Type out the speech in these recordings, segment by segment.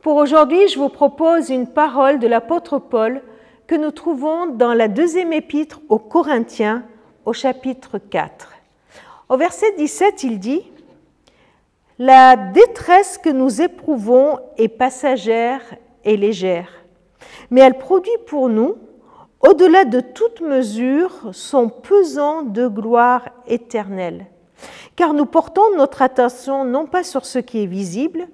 Pour aujourd'hui, je vous propose une parole de l'apôtre Paul que nous trouvons dans la deuxième épître aux Corinthiens, au chapitre 4. Au verset 17, il dit « La détresse que nous éprouvons est passagère et légère, mais elle produit pour nous, au-delà de toute mesure, son pesant de gloire éternelle. Car nous portons notre attention non pas sur ce qui est visible,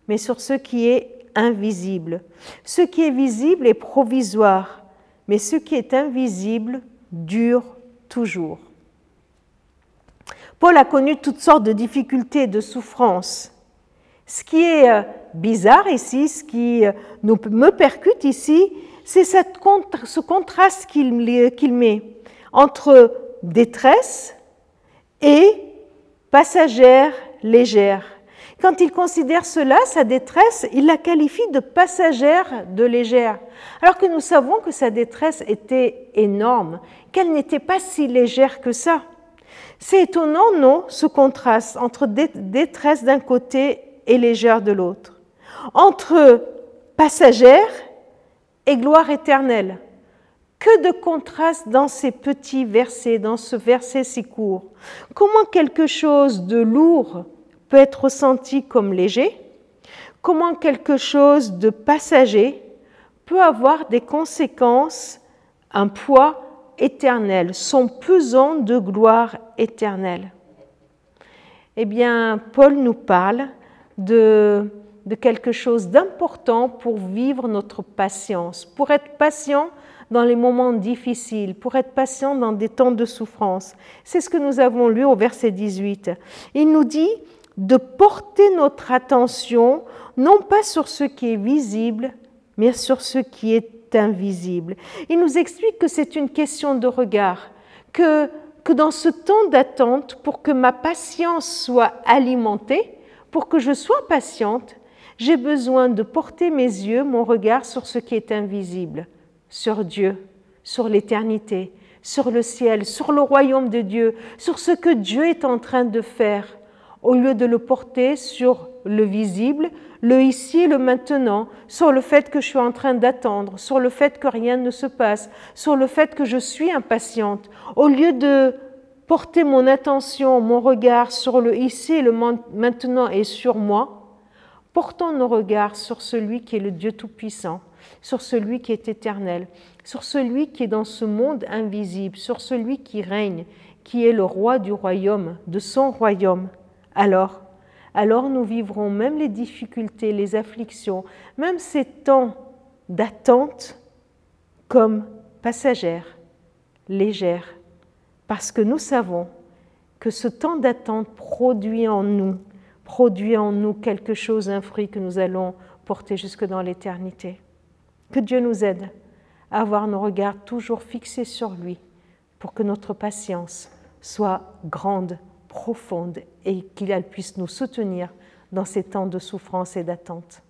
mais sur ce qui est invisible. Ce qui est visible est provisoire, mais ce qui est invisible dure toujours. » Paul a connu toutes sortes de difficultés et de souffrances. Ce qui est bizarre ici, ce qui me percute ici, c'est ce contraste qu'il met entre détresse et passagère légère. Quand il considère cela, sa détresse, il la qualifie de passagère de légère, alors que nous savons que sa détresse était énorme, qu'elle n'était pas si légère que ça. C'est étonnant, non, ce contraste entre détresse d'un côté et légère de l'autre, entre passagère et gloire éternelle. Que de contraste dans ces petits versets, dans ce verset si court. Comment quelque chose de lourd peut être ressenti comme léger, comment quelque chose de passager peut avoir des conséquences, un poids éternel, son pesant de gloire éternelle. Eh bien, Paul nous parle de quelque chose d'important pour vivre notre patience, pour être patient dans les moments difficiles, pour être patient dans des temps de souffrance. C'est ce que nous avons lu au verset 18. Il nous dit de porter notre attention non pas sur ce qui est visible, mais sur ce qui est invisible. Il nous explique que c'est une question de regard, que dans ce temps d'attente, pour que ma patience soit alimentée, pour que je sois patiente, j'ai besoin de porter mes yeux, mon regard sur ce qui est invisible, sur Dieu, sur l'éternité, sur le ciel, sur le royaume de Dieu, sur ce que Dieu est en train de faire, au lieu de le porter sur le visible, le ici et le maintenant, sur le fait que je suis en train d'attendre, sur le fait que rien ne se passe, sur le fait que je suis impatiente. Au lieu de porter mon attention, mon regard sur le ici et le maintenant et sur moi, portons nos regards sur celui qui est le Dieu Tout-Puissant, sur celui qui est éternel, sur celui qui est dans ce monde invisible, sur celui qui règne, qui est le roi du royaume, de son royaume. Alors nous vivrons même les difficultés, les afflictions, même ces temps d'attente comme passagères, légères, parce que nous savons que ce temps d'attente produit en nous quelque chose, un fruit que nous allons porter jusque dans l'éternité. Que Dieu nous aide à avoir nos regards toujours fixés sur lui pour que notre patience soit grande, profonde et qu'il puisse nous soutenir dans ces temps de souffrance et d'attente.